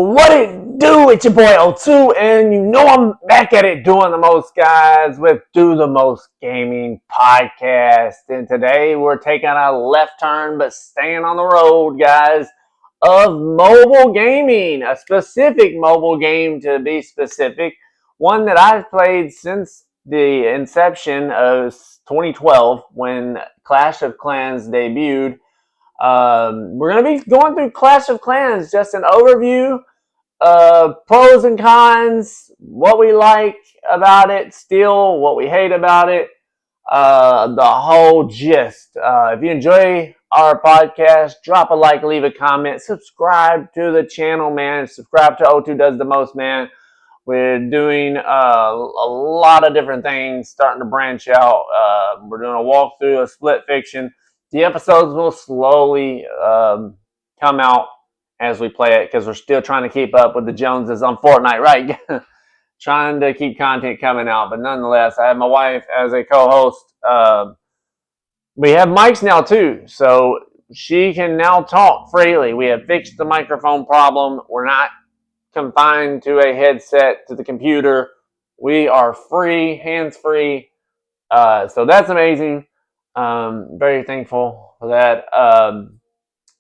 What it do? It's your boy O2, and you know I'm back at it doing the most, guys, with Do the Most Gaming podcast. And today we're taking a left turn, but staying on the road, guys, of mobile gaming. A specific mobile game, to be specific. One that I've played since the inception of 2012 when Clash of Clans debuted. We're going to be going through Clash of Clans, just an overview, pros and cons, what we like about it still, what we hate about it, the whole gist. If you enjoy our podcast, drop a like, leave a comment, subscribe to the channel, man. Subscribe to O2 Does the Most, man. We're doing a lot of different things, starting to branch out. We're doing a walkthrough, a split fiction. The episodes will slowly come out as we play it because we're still trying to keep up with the Joneses on Fortnite, right? Trying to keep content coming out. But nonetheless, I have my wife as a co-host. We have mics now too, so she can now talk freely. We have fixed the microphone problem. We're not confined to a headset to the computer. We are free, hands-free. So that's amazing. Very thankful for that.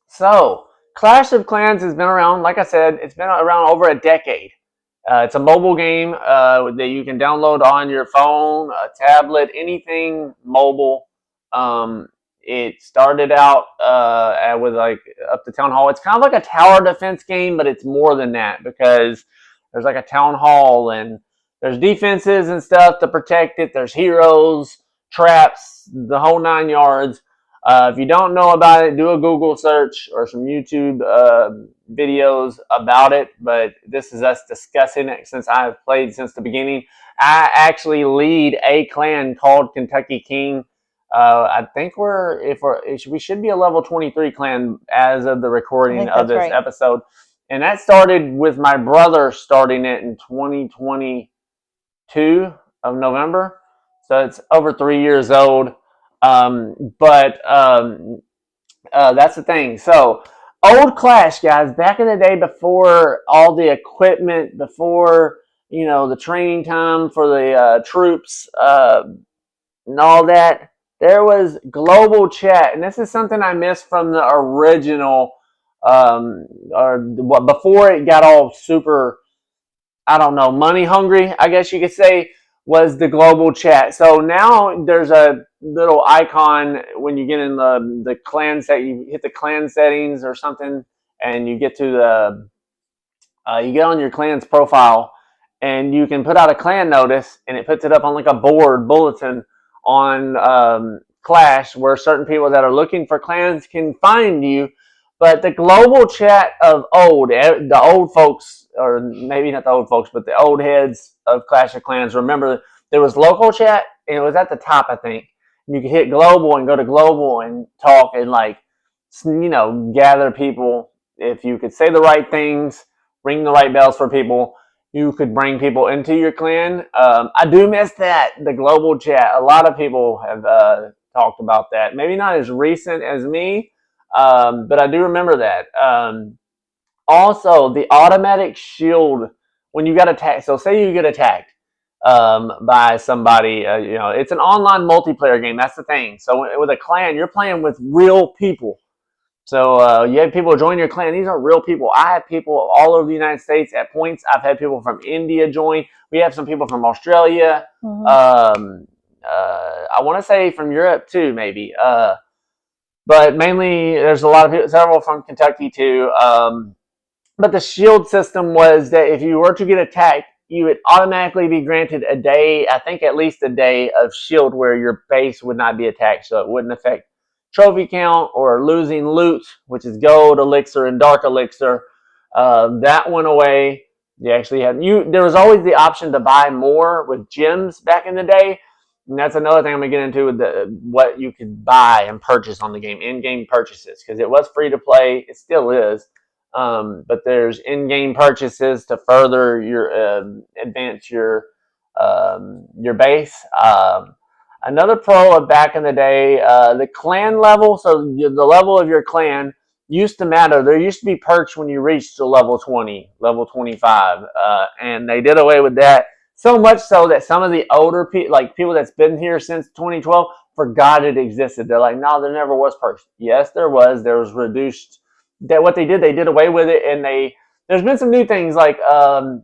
So Clash of Clans has been around, like I said, it's been around over a decade. It's a mobile game that you can download on your phone, a tablet, anything mobile. It started out with like up to Town Hall. It's kind of like a tower defense game, but it's more than that because there's like a town hall and there's defenses and stuff to protect it. There's heroes, traps, the whole 9 yards. If you don't know about it, do a Google search or some YouTube videos about it. But this is us discussing it since I've played since the beginning. I actually lead a clan called Kentucky King. I think we should be a level 23 clan as of the recording of this episode. And that started with my brother starting it in 2022 of November. So it's over 3 years old. But that's the thing. So old Clash, guys, back in the day before all the equipment, before, the training time for the troops and all that, there was global chat. And this is something I missed from the original, before it got all super, I don't know, money hungry, I guess you could say, was the global chat. So now there's a little icon when you get in the clan set. You hit the clan settings or something, and you get to you get on your clan's profile, and you can put out a clan notice, and it puts it up on like a bulletin on Clash, where certain people that are looking for clans can find you. But the global chat of the old folks, or maybe not the old folks, but the old heads of Clash of Clans, remember there was local chat, and it was at the top, I think. And you could hit global and go to global and talk and gather people. If you could say the right things, ring the right bells for people, you could bring people into your clan. I do miss that, the global chat. A lot of people have talked about that. Maybe not as recent as me, but I do remember that. Also, the automatic shield when you got attacked. So say you get attacked by somebody. It's an online multiplayer game. That's the thing. So with a clan, you're playing with real people. So you have people join your clan. These are real people. I have people all over the United States at points. I've had people from India join. We have some people from Australia. Mm-hmm. I want to say from Europe too, maybe. But mainly, there's a lot of people, several from Kentucky too. But the shield system was that if you were to get attacked, you would automatically be granted a day, I think at least a day of shield where your base would not be attacked, so it wouldn't affect trophy count or losing loot, which is gold elixir and dark elixir. That went away. You actually there was always the option to buy more with gems back in the day. And that's another thing I'm going to get into with what you could buy and purchase on the game, in-game purchases, because it was free to play. It still is. But there's in-game purchases to further advance your base. Another pro of back in the day, the clan level, so the level of your clan used to matter. There used to be perks when you reached to level 20, level 25, and they did away with that. So much so that some of the older people, like people that's been here since 2012, forgot it existed. They're like, no, there never was perks. Yes, there was. There was reduced. That what they did away with it, and there's been some new things like a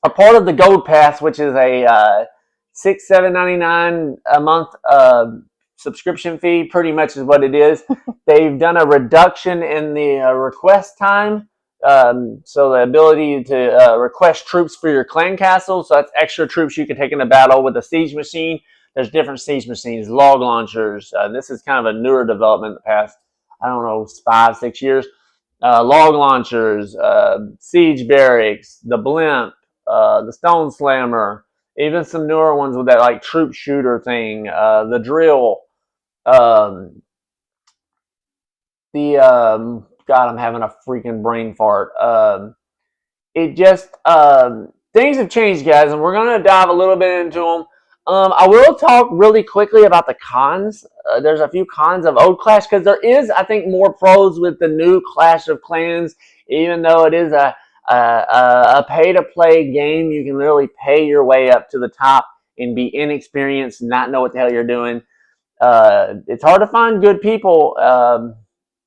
part of the Gold Pass, which is a $6-7.99 a month subscription fee. Pretty much is what it is. They've done a reduction in the request time, so the ability to request troops for your clan castle. So that's extra troops you can take into battle with a siege machine. There's different siege machines, log launchers. This is kind of a newer development in the past, I don't know, 5-6 years. Log launchers, siege barracks, the blimp, the Stone Slammer, even some newer ones with that like troop shooter thing, the drill, um, God, I'm having a freaking brain fart. It just things have changed, guys, and we're gonna dive a little bit into them. I will talk really quickly about the cons. There's a few cons of old Clash because there is, I think, more pros with the new Clash of Clans. Even though it is a pay-to-play game, you can literally pay your way up to the top and be inexperienced, and not know what the hell you're doing. It's hard to find good people,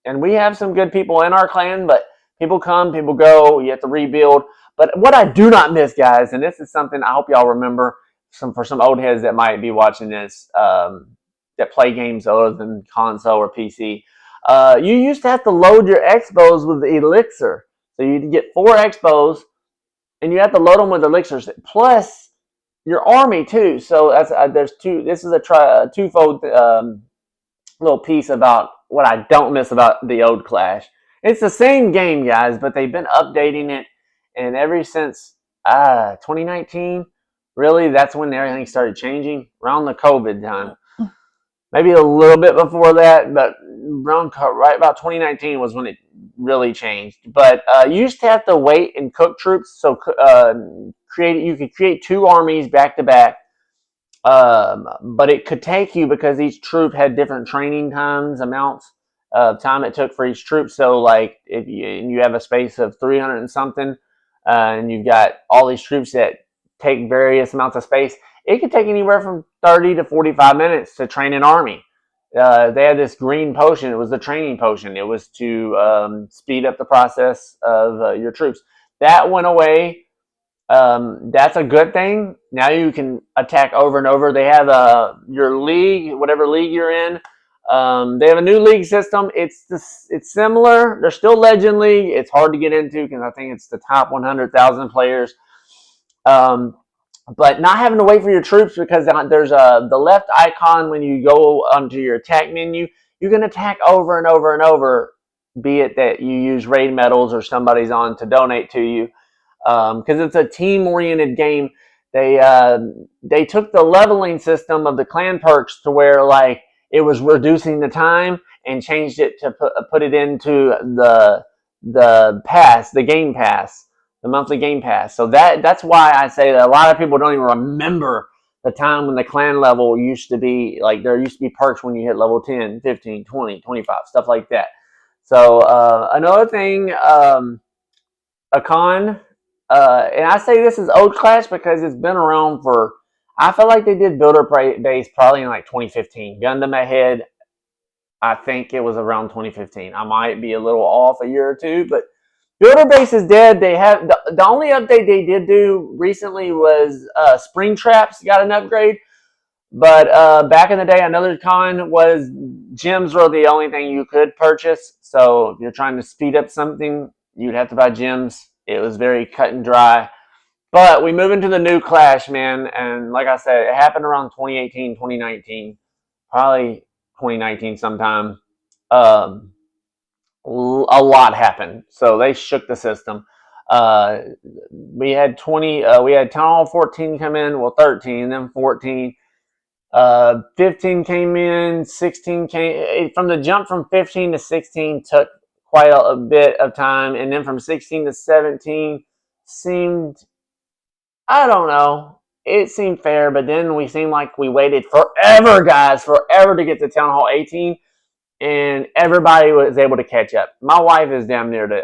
and we have some good people in our clan, but people come, people go. You have to rebuild. But what I do not miss, guys, and this is something I hope y'all remember, for some old heads that might be watching this, that play games other than console or PC. You used to have to load your expos with Elixir. So you'd get 4 expos, and you have to load them with elixirs. Plus, your army too. So that's there's two. This is a twofold little piece about what I don't miss about the old Clash. It's the same game, guys, but they've been updating it, and ever since 2019, really, that's when everything started changing around the COVID time. Maybe a little bit before that, but around right about 2019 was when it really changed. But you used to have to wait and cook troops, so you could create 2 armies back to back. But it could take you, because each troop had different training times, amounts of time it took for each troop. So, like, if you have a space of 300 and something, and you've got all these troops that take various amounts of space, it could take anywhere from 30 to 45 minutes to train an army. They had this green potion. It was the training potion. It was to speed up the process of your troops. That went away. That's a good thing. Now you can attack over and over. They have your league, whatever league you're in. They have a new league system. It's similar. They're still Legend League. It's hard to get into because I think it's the top 100,000 players. But not having to wait for your troops, because there's the left icon when you go onto your attack menu. You can attack over and over and over, be it that you use raid medals or somebody's on to donate to you. Because it's a team-oriented game. They took the leveling system of the clan perks to where, like, it was reducing the time, and changed it to put it into the pass, the game pass, the monthly game pass. So that's why I say that a lot of people don't even remember the time when the clan level used to be, like, there used to be perks when you hit level 10, 15, 20, 25, stuff like that. So another thing, a con, and I say this is old Clash because it's been around for, I feel like they did builder base probably in like 2015. Gun to my head, I think it was around 2015. I might be a little off a year or two, but builder base is dead. They have the only update they did do recently was spring traps got an upgrade. But back in the day, another con was gems were the only thing you could purchase. So if you're trying to speed up something, you'd have to buy gems. It was very cut and dry. But we move into the new Clash, man. And like I said, it happened around 2018, 2019. Probably 2019 sometime. Um, a lot happened. So they shook the system. We had we had Town Hall 14 come in, well 13, then 14. 15 came in, 16 came, from the jump from 15 to 16 took quite a bit of time, and then from 16 to 17 seemed, I don't know, it seemed fair, but then we seemed like we waited forever, guys, forever to get to Town Hall 18. and everybody was able to catch up. My wife is down near the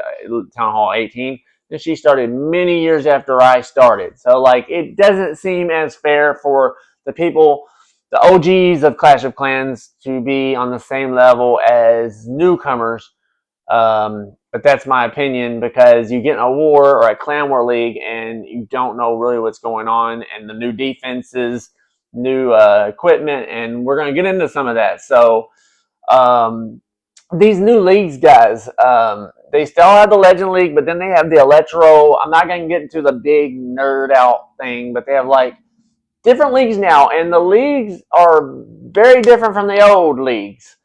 Town Hall 18, and she started many years after I started. So, like, it doesn't seem as fair for the people, the OGs of Clash of Clans, to be on the same level as newcomers. But that's my opinion, because you get in a war or a clan war league and you don't know really what's going on, and the new defenses, new equipment, and we're going to get into some of that. So, these new leagues, guys, they still have the Legend League, but then they have the Electro. I'm not going to get into the big nerd out thing, but they have like different leagues now, and the leagues are very different from the old leagues.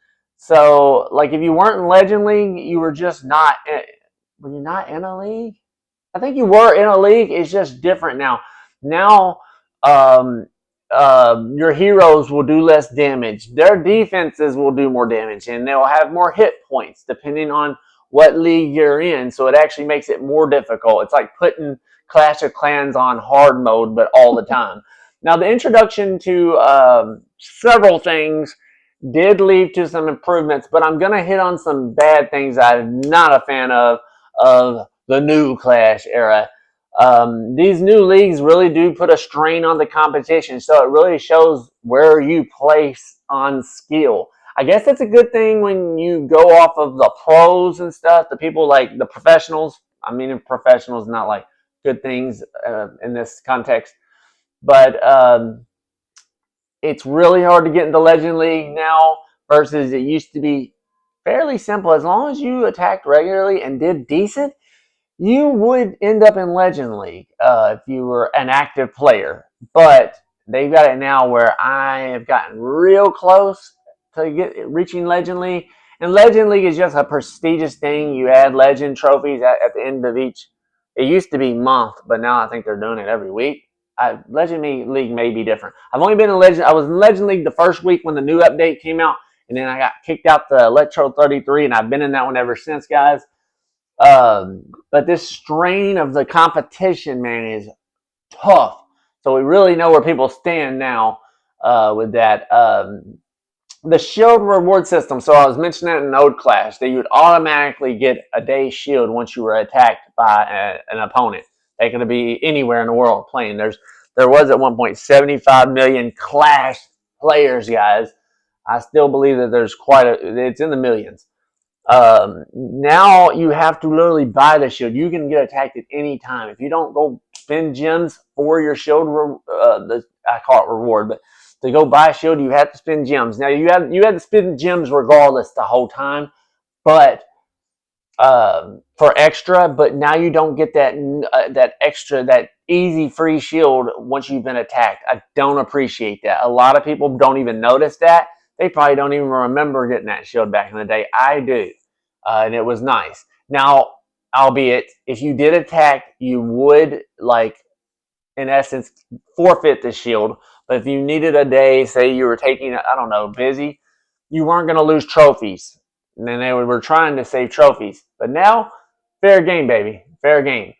So, like, if you weren't in Legend League, you were just not. Were you not in a league? I think you were in a league. It's just different now. Now, um, your heroes will do less damage. Their defenses will do more damage, and they'll have more hit points depending on what league you're in. So it actually makes it more difficult. It's like putting Clash of Clans on hard mode, but all the time. Now, the introduction to several things did lead to some improvements, but I'm going to hit on some bad things I'm not a fan of the new Clash era. These new leagues really do put a strain on the competition, so it really shows where you place on skill. I guess that's a good thing when you go off of the pros and stuff, the people like the professionals. I mean, professionals, not like good things in this context, but it's really hard to get into Legend League now versus it used to be fairly simple. As long as you attacked regularly and did decent, you would end up in Legend League if you were an active player. But they've got it now where I have gotten real close to reaching Legend League. And Legend League is just a prestigious thing. You add Legend trophies at the end of each. It used to be month, but now I think they're doing it every week. Legend League may be different. I've only been in Legend. I was in Legend League the first week when the new update came out, and then I got kicked out the Electro 33, and I've been in that one ever since, guys. But this strain of the competition, man, is tough. So we really know where people stand now with that. The shield reward system. So I was mentioning that in Old Clash, that you would automatically get a day shield once you were attacked by an opponent. They could be anywhere in the world playing. There was at one point 75 million Clash players, guys. I still believe that there's it's in the millions. Now you have to literally buy the shield. You can get attacked at any time. If you don't go spend gems for your shield, I call it reward, but to go buy a shield, you have to spend gems. Now you had to spend gems regardless the whole time, but for extra. But now you don't get that extra, that easy free shield once you've been attacked. I don't appreciate that. A lot of people don't even notice that. They probably don't even remember getting that shield back in the day. I do, and it was nice. Now, albeit, if you did attack, you would, like, in essence, forfeit the shield. But if you needed a day, say you were taking, I don't know, busy, you weren't going to lose trophies. And then they were trying to save trophies. But now, fair game, baby. Fair game.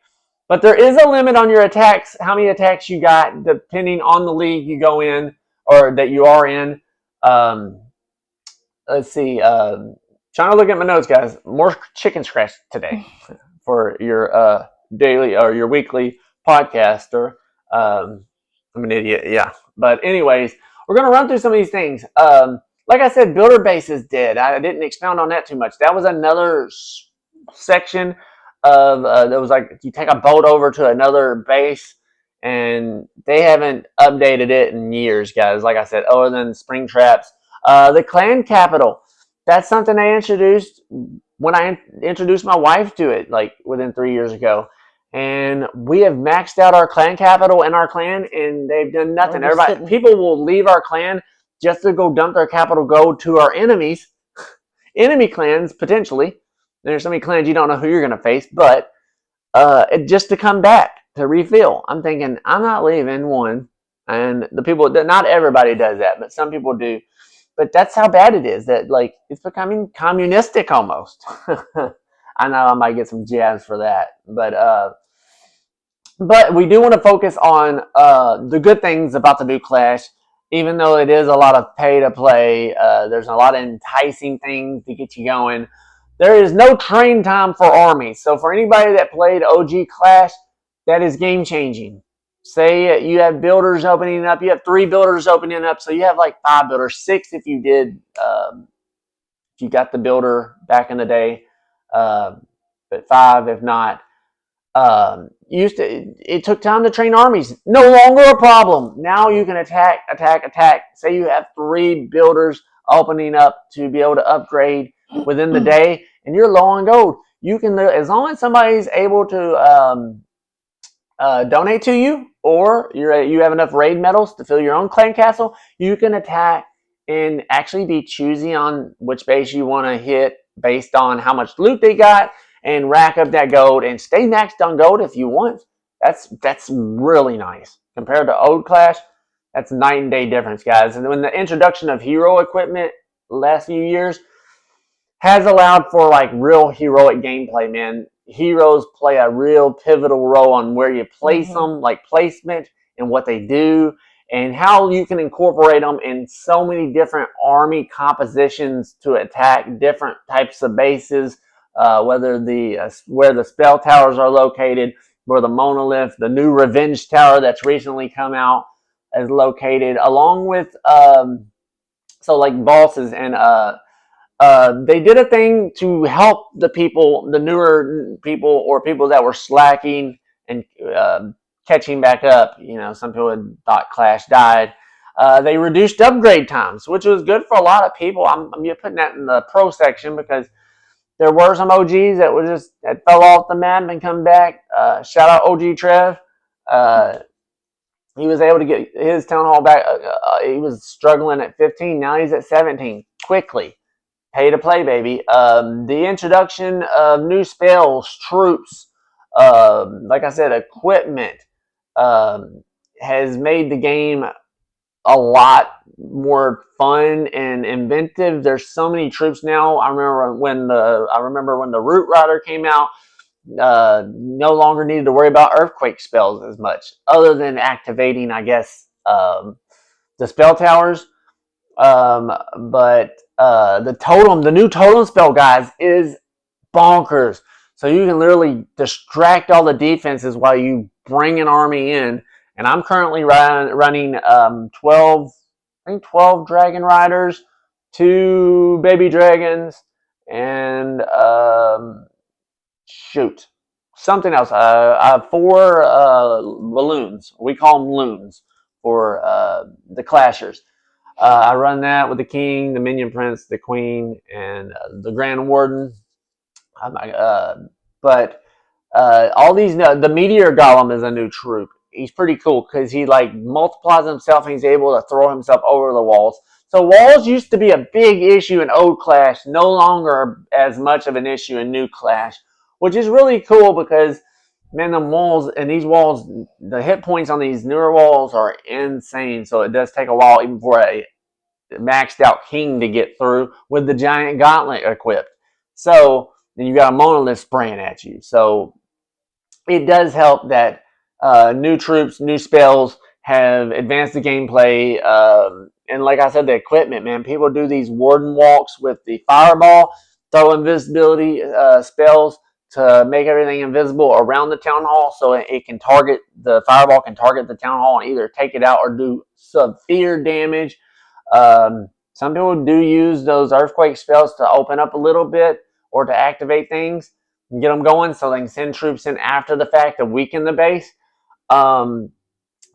But there is a limit on your attacks, how many attacks you got, depending on the league you go in or that you are in. Let's see. Trying to look at my notes, guys. More chicken scratch today for your daily or your weekly podcast. Or I'm an idiot, yeah. But anyways, we're going to run through some of these things. Like I said, builder base is dead. I didn't expound on that too much. That was another section of that was like you take a boat over to another base, and they haven't updated it in years, guys. Like I said, other than spring traps. The clan capital. That's something they introduced when I introduced my wife to it, like within 3 years ago. And we have maxed out our clan capital in our clan, and they've done nothing. People will leave our clan just to go dump their capital gold to our enemies, enemy clans potentially. There's so many clans you don't know who you're going to face, but just to come back to refill. I'm thinking I'm not leaving one, and the people. Not everybody does that, but some people do. But that's how bad it is. That like it's becoming communistic almost. I know I might get some jabs for that, but we do want to focus on the good things about the new Clash. even though it is a lot of pay to play, there's a lot of enticing things to get you going. There is no train time for armies. So for anybody that played OG Clash, that is game changing. Say you have builders opening up, you have 3 builders opening up, so you have like 5 builders, 6 if you did, if you got the builder back in the day, but 5 if not. It took time to train armies. No longer a problem. Now you can attack, attack, attack. Say you have 3 builders opening up to be able to upgrade within the day, and you're low on gold. You can, as long as somebody's able to donate to you, or you have enough raid medals to fill your own clan castle, you can attack and actually be choosy on which base you want to hit based on how much loot they got, and rack up that gold and stay maxed on gold if you want. That's really nice compared to old Clash. That's night and day difference, guys. And when the introduction of hero equipment last few years has allowed for like real heroic gameplay, man. Heroes play a real pivotal role on where you place them, like placement and what they do, and how you can incorporate them in so many different army compositions to attack different types of bases, whether where the spell towers are located, where the monolith, the new revenge tower that's recently come out, is located, along with so like bosses and they did a thing to help the people, the newer people, or people that were slacking and catching back up. You know, some people had thought Clash died. They reduced upgrade times, which was good for a lot of people. I'm putting that in the pro section because there were some OGs that fell off the map and come back. Shout out OG Trev. He was able to get his town hall back. He was struggling at 15. Now he's at 17 quickly. Pay to play, baby. The introduction of new spells, troops, like I said, equipment, has made the game a lot more fun and inventive. There's so many troops now. I remember when the Root Rider came out. No longer needed to worry about earthquake spells as much, other than activating, I guess, the spell towers. But the new totem spell, guys, is bonkers. So you can literally distract all the defenses while you bring an army in. And I'm currently running 12, I think 12 dragon riders, 2 baby dragons, and something else. I have 4 balloons. We call them loons for the clashers. I run that with the king, the minion prince, the queen, and the grand warden. But all these, the meteor golem is a new troop. He's pretty cool because he like multiplies himself and he's able to throw himself over the walls. So walls used to be a big issue in old Clash, no longer as much of an issue in new Clash, which is really cool because, man, the walls and these walls, the hit points on these newer walls are insane. So it does take a while even for a maxed out king to get through with the giant gauntlet equipped. So then you got a monolith spraying at you. So it does help that new troops, new spells have advanced the gameplay. And like I said, the equipment, man, people do these warden walks with the fireball, throw invisibility spells to make everything invisible around the town hall, so the fireball can target the town hall and either take it out or do severe damage. Some people do use those earthquake spells to open up a little bit or to activate things and get them going so they can send troops in after the fact to weaken the base.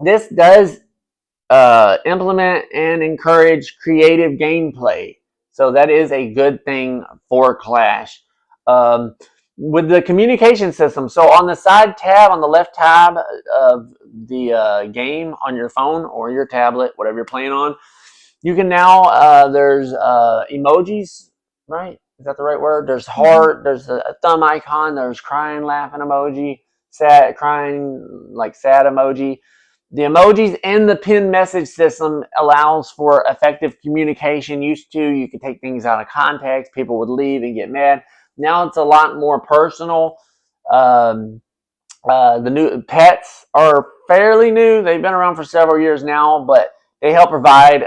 This does implement and encourage creative gameplay. So that is a good thing for Clash. With the communication system, so on the side tab, on the left tab of the game on your phone or your tablet, whatever you're playing on, you can now, there's emojis, right? Is that the right word? There's heart, there's a thumb icon, there's crying, laughing emoji, sad, crying, like sad emoji. The emojis and the pin message system allows for effective communication. Used to, you could take things out of context, people would leave and get mad. Now it's a lot more personal. The new pets are fairly new. They've been around for several years now, but they help provide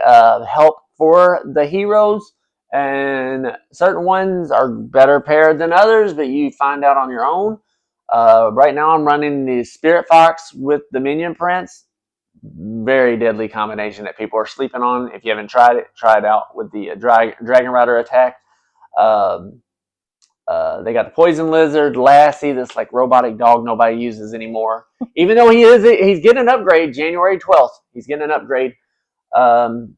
help for the heroes, and certain ones are better paired than others, but you find out on your own. Right now, I'm running the Spirit Fox with the Minion Prince. Very deadly combination that people are sleeping on. If you haven't tried it, try it out with the Dragon Rider attack. Um, they got the Poison Lizard, Lassie, this like robotic dog nobody uses anymore. Even though he's getting an upgrade January 12th. He's getting an upgrade. Um,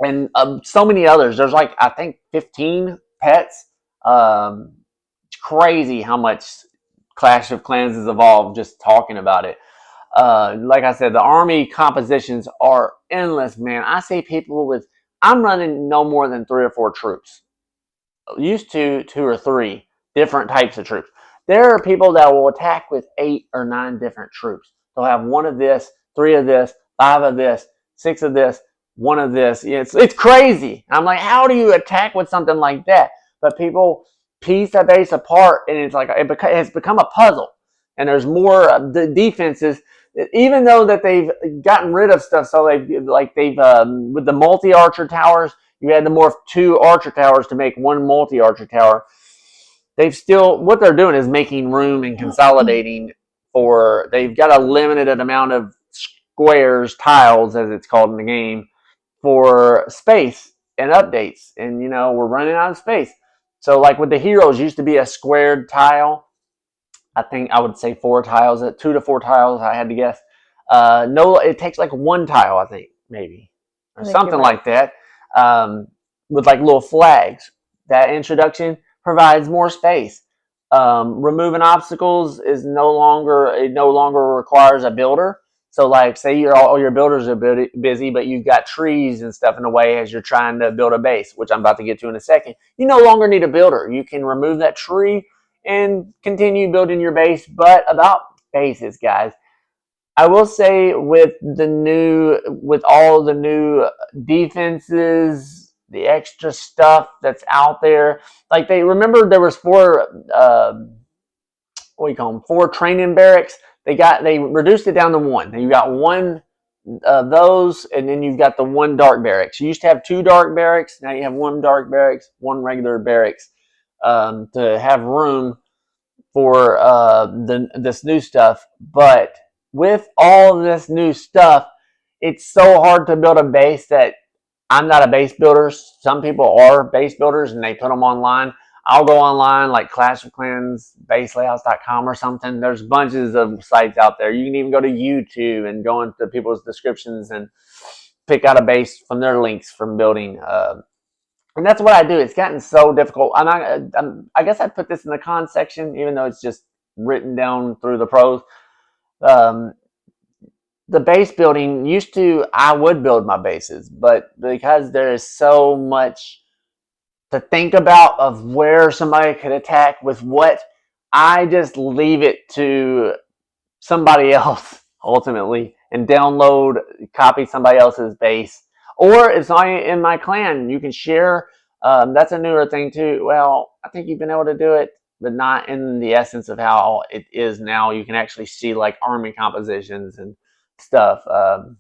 and so many others. There's like, I think 15 pets. It's crazy how much Clash of Clans has evolved just talking about it. Like I said, the army compositions are endless, man. I see people with, I'm running no more than 3 or 4 troops. Used to 2 or 3 different types of troops. There are people that will attack with 8 or 9 different troops. They'll have 1 of this, 3 of this, 5 of this, 6 of this, 1 of this. It's crazy. I'm like, how do you attack with something like that? But people piece a base apart, and it's like it has become a puzzle. And there's more defenses, even though that they've gotten rid of stuff. So they've with the multi-archer towers, you had to morph 2 archer towers to make 1 multi-archer tower. They've still, what they're doing is making room and consolidating for, they've got a limited amount of squares, tiles, as it's called in the game, for space and updates. And, we're running out of space. So, like with the heroes, used to be a squared tile. I think I would say 4 tiles, 2 to 4 tiles, I had to guess. No, it takes like 1 tile, I think, maybe, or something like that. With like little flags. That introduction provides more space. Removing obstacles it no longer requires a builder. So like, say all your builders are busy, but you've got trees and stuff in the way as you're trying to build a base, which I'm about to get to in a second. You no longer need a builder. You can remove that tree and continue building your base. But about bases, guys, I will say with all the new defenses, the extra stuff that's out there, like remember there was 4 what do you call them, 4 training barracks. They reduced it down to 1. You got 1 of those, and then you've got the 1 dark barracks. You used to have 2 dark barracks. Now you have 1 dark barracks, 1 regular barracks, to have room for this new stuff. But with all this new stuff, it's so hard to build a base that I'm not a base builder. Some people are base builders and they put them online. I'll go online like Clash of Clans, baselayouts.com or something. There's bunches of sites out there. You can even go to YouTube and go into people's descriptions and pick out a base from their links from building. And that's what I do. It's gotten so difficult. I guess I'd put this in the con section, even though it's just written down through the pros. The base building I would build my bases, but because there is so much to think about of where somebody could attack with what, I just leave it to somebody else ultimately and copy somebody else's base. Or it's not in my clan. You can share. That's a newer thing too. Well, I think you've been able to do it, but not in the essence of how it is now. You can actually see like army compositions and stuff. You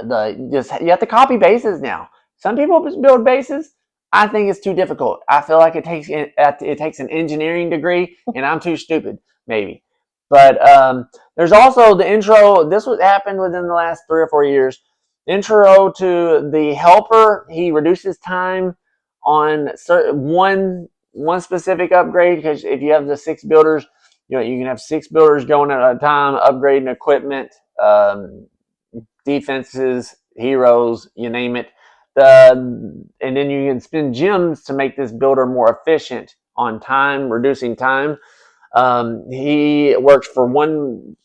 have to copy bases now. Some people build bases. I think it's too difficult. I feel like it takes an engineering degree, and I'm too stupid, maybe. But there's also the intro. This happened within the last 3 or 4 years. Intro to the helper. He reduces time on one specific upgrade, because if you have the 6 builders, you can have 6 builders going at a time, upgrading equipment, defenses, heroes, you name it. And then you can spend gems to make this builder more efficient on time, reducing time. He works for 1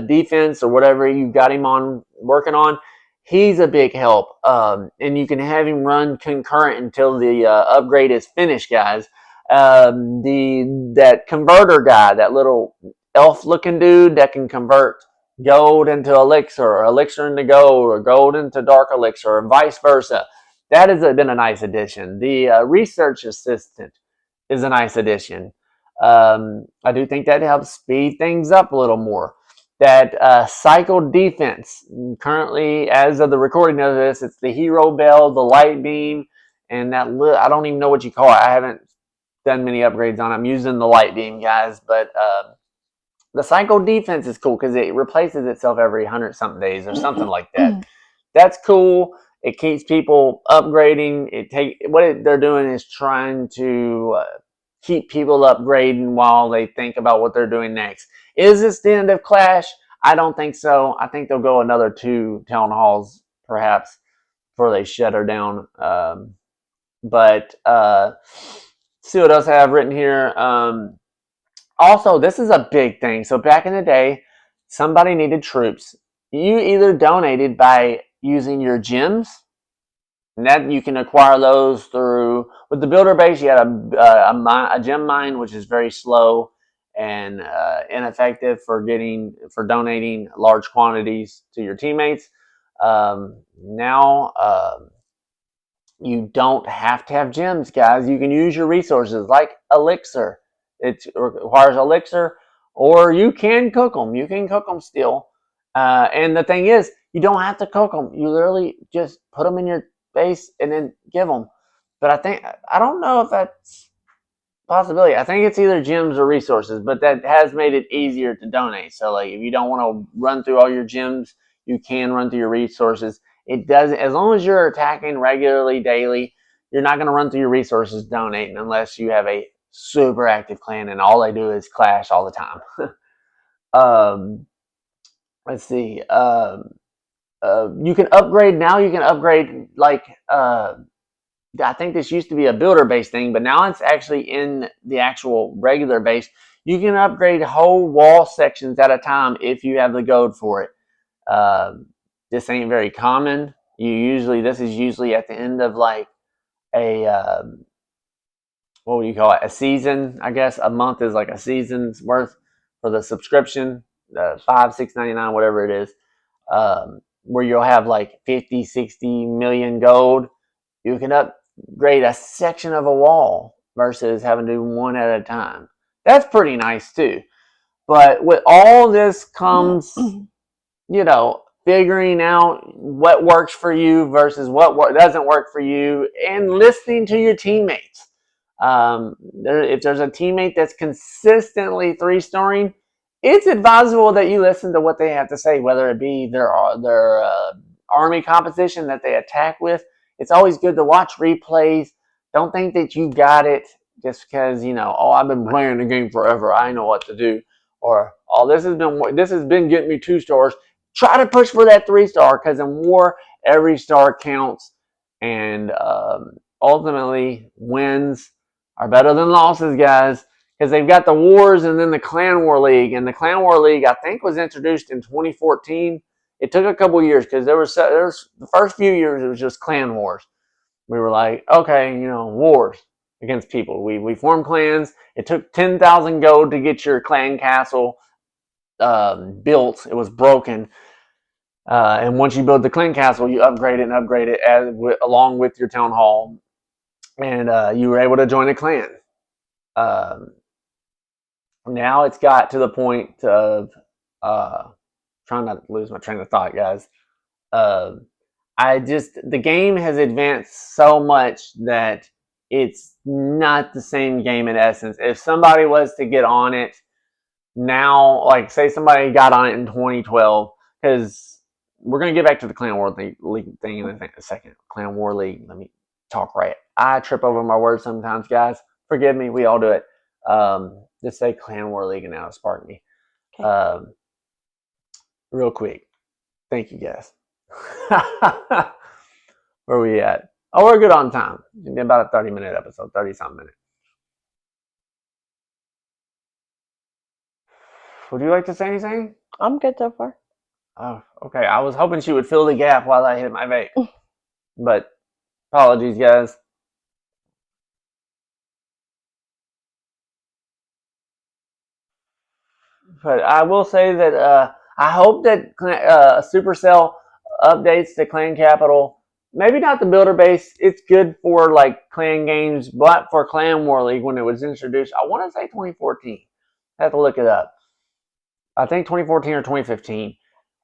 defense or whatever you've got him working on. He's a big help. And you can have him run concurrent until the upgrade is finished, guys. That converter guy, that little elf-looking dude that can convert gold into elixir, or elixir into gold, or gold into dark elixir, and vice versa. That has been a nice addition. The research assistant is a nice addition. I do think that helps speed things up a little more. that cycle defense. Currently, as of the recording of this, it's the Hero Bell, the Light Beam, and that I don't even know what you call it. I haven't done many upgrades on it. I'm using the Light Beam, guys, but the cycle defense is cool because it replaces itself every 100-something days or something like that. That's cool. It keeps people upgrading. They're doing is trying to keep people upgrading while they think about what they're doing next. Is this the end of Clash? I don't think so. I think they'll go another 2 town halls perhaps before they shut her down. But see what else I have written here. Also, this is a big thing. So back in the day, somebody needed troops. You either donated by using your gems, and that you can acquire those through with the builder base. You had a gem mine, which is very slow and ineffective for donating large quantities to your teammates. Now you don't have to have gems, guys. You can use your resources like elixir. It requires elixir, or you can cook them. You can cook them still. And the thing is, you don't have to cook them. You literally just put them in your base and then give them. But I don't know if that's a possibility. I think it's either gems or resources, but that has made it easier to donate. So like if you don't want to run through all your gems, you can run through your resources. It doesn't, as long as you're attacking regularly daily, you're not going to run through your resources donating unless you have a super active clan and all they do is clash all the time. Let's see. You can upgrade now. You can upgrade like I think this used to be a builder based thing, but now it's actually in the actual regular base. You can upgrade whole wall sections at a time if you have the gold for it. This ain't very common. This is usually at the end of like a what would you call it? A season, I guess. A month is like a season's worth for the subscription, $5, $6.99, whatever it is. Where you'll have like 50, 60 million gold. You can upgrade a section of a wall versus having to do one at a time. That's pretty nice too. But with all this comes, figuring out what works for you versus what doesn't work for you and listening to your teammates. If there's a teammate that's consistently 3-starring, it's advisable that you listen to what they have to say, whether it be their army composition that they attack with. It's always good to watch replays. Don't think that you got it just because, I've been playing the game forever. I know what to do. Or, this has been getting me 2 stars. Try to push for that 3-star because in war, every star counts. And ultimately, wins are better than losses, guys. Because they've got the wars and then the Clan War League. And the Clan War League, I think, was introduced in 2014. It took a couple years because there was the first few years it was just clan wars. We were like, okay, wars against people. We formed clans. It took 10,000 gold to get your clan castle built. It was broken. And once you build the clan castle, you upgrade it along with your town hall. And you were able to join a clan. Now it's got to the point of trying not to lose my train of thought, guys. The game has advanced so much that it's not the same game in essence. If somebody was to get on it now, like say somebody got on it in 2012, because we're going to get back to the Clan War League thing in a second. Clan War League, let me talk right. I trip over my words sometimes, guys. Forgive me, we all do it. Just say Clan War League and now spark me. Okay. Real quick. Thank you, guys. Where are we at? Oh, we're good on time. It'll be about a 30-minute episode, 30-something minutes. Would you like to say anything? I'm good so far. Oh, okay. I was hoping she would fill the gap while I hit my vape. But apologies, guys. But I will say that I hope that Supercell updates the Clan Capital. Maybe not the builder base. It's good for like clan games, but for Clan War League when it was introduced, I want to say 2014. I have to look it up. I think 2014 or 2015.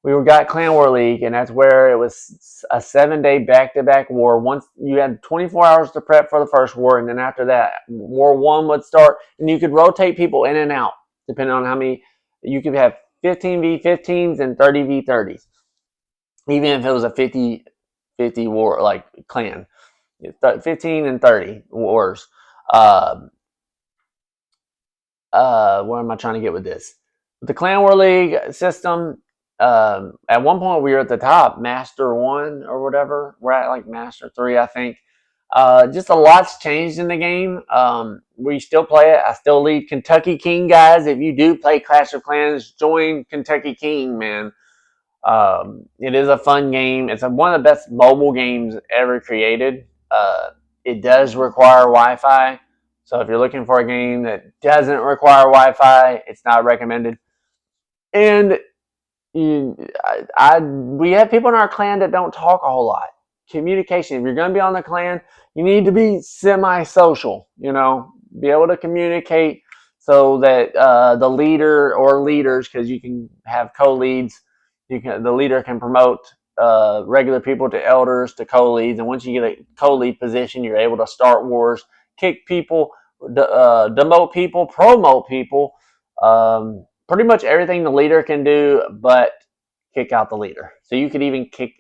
We got Clan War League, and that's where it was a 7-day back-to-back war. Once you had 24 hours to prep for the first war, and then after that, War 1 would start, and you could rotate people in and out depending on how many. You could have 15v15s and 30v30s, even if it was a 50-50 war, like clan. 15 and 30 wars. Where am I trying to get with this? The Clan War League system, at one point we were at the top, Master 1 or whatever. We're at like Master 3, I think. Just a lot's changed in the game. We still play it. I still lead Kentucky King, guys. If you do play Clash of Clans, join Kentucky King, man. It is a fun game. It's one of the best mobile games ever created. It does require Wi-Fi. So if you're looking for a game that doesn't require Wi-Fi, it's not recommended. And we have people in our clan that don't talk a whole lot. Communication. If you're going to be on the clan, you need to be semi-social. Be able to communicate so that the leader or leaders, because you can have co-leads, the leader can promote regular people to elders to co-leads, and once you get a co-lead position, you're able to start wars, kick people, demote people, promote people, pretty much everything the leader can do, but kick out the leader. So you could even kick.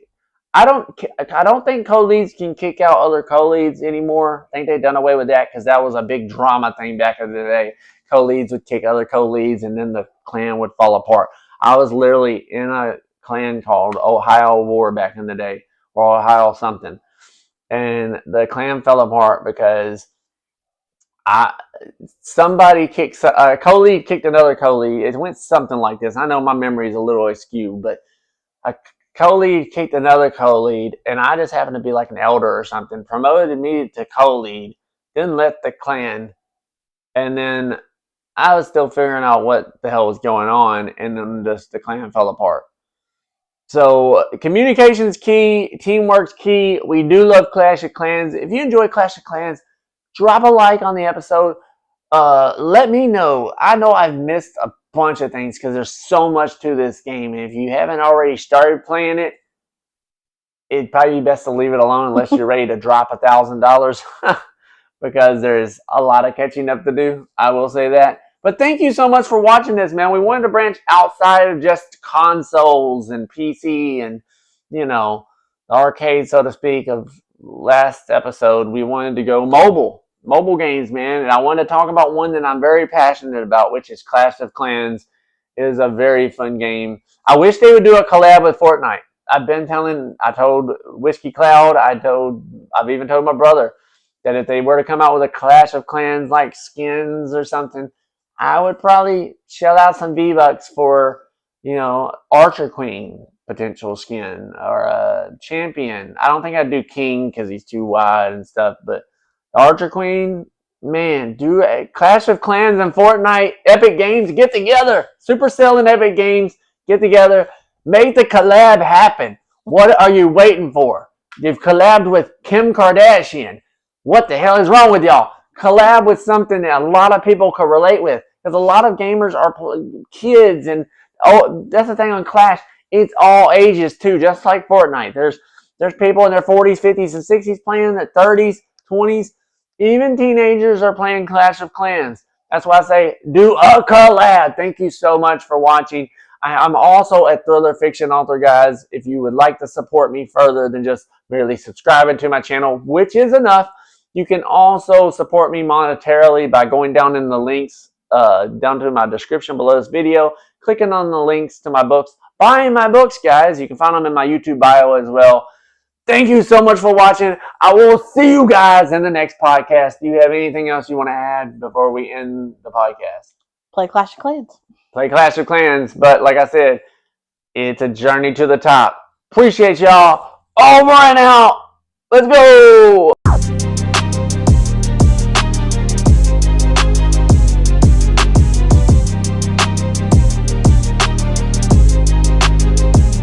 I don't think co-leads can kick out other co-leads anymore. I think they've done away with that because that was a big drama thing back in the day. Co-leads would kick other co-leads, and then the clan would fall apart. I was literally in a clan called Ohio War back in the day, or Ohio something, and the clan fell apart because somebody kicked a co-lead kicked another co-lead. It went something like this. I know my memory is a little askew, but a co-lead kicked another co-lead, and I just happened to be like an elder or something, promoted me to co-lead, then left the clan, and then I was still figuring out what the hell was going on, and then just the clan fell apart. So communication's key, teamwork's key. We do love Clash of Clans. If you enjoy Clash of Clans, drop a like on the episode. Let me know. I know I've missed a bunch of things because there's so much to this game. And if you haven't already started playing it, it'd probably be best to leave it alone unless you're ready to drop $1,000 because there's a lot of catching up to do. I will say that. But thank you so much for watching this, man. We wanted to branch outside of just consoles and PC and, the arcade, so to speak, of last episode. We wanted to go mobile games, man. And I want to talk about one that I'm very passionate about, which is Clash of Clans. It is a very fun game. I wish they would do a collab with Fortnite. I told Whiskey Cloud, I've even told my brother that if they were to come out with a Clash of Clans like skins or something, I would probably shell out some V-Bucks for, Archer Queen potential skin or a champion. I don't think I'd do King because he's too wide and stuff, but Archer Queen, man, do a Clash of Clans and Fortnite, Epic Games, get together. Supercell and Epic Games, get together. Make the collab happen. What are you waiting for? You've collabed with Kim Kardashian. What the hell is wrong with y'all? Collab with something that a lot of people can relate with. Because a lot of gamers are kids, and that's the thing on Clash. It's all ages too, just like Fortnite. There's people in their 40s, 50s, and 60s playing, their 30s, 20s. Even teenagers are playing Clash of Clans. That's why I say do a collab. Thank you so much for watching. I'm also a thriller fiction author, guys. If you would like to support me further than just merely subscribing to my channel, which is enough, you can also support me monetarily by going down in the links, down to my description below this video, clicking on the links to my books, buying my books, guys. You can find them in my YouTube bio as well. Thank you so much for watching. I will see you guys in the next podcast. Do you have anything else you want to add before we end the podcast? Play Clash of Clans. Play Clash of Clans, but like I said, it's a journey to the top. Appreciate y'all. Over and out. Let's go.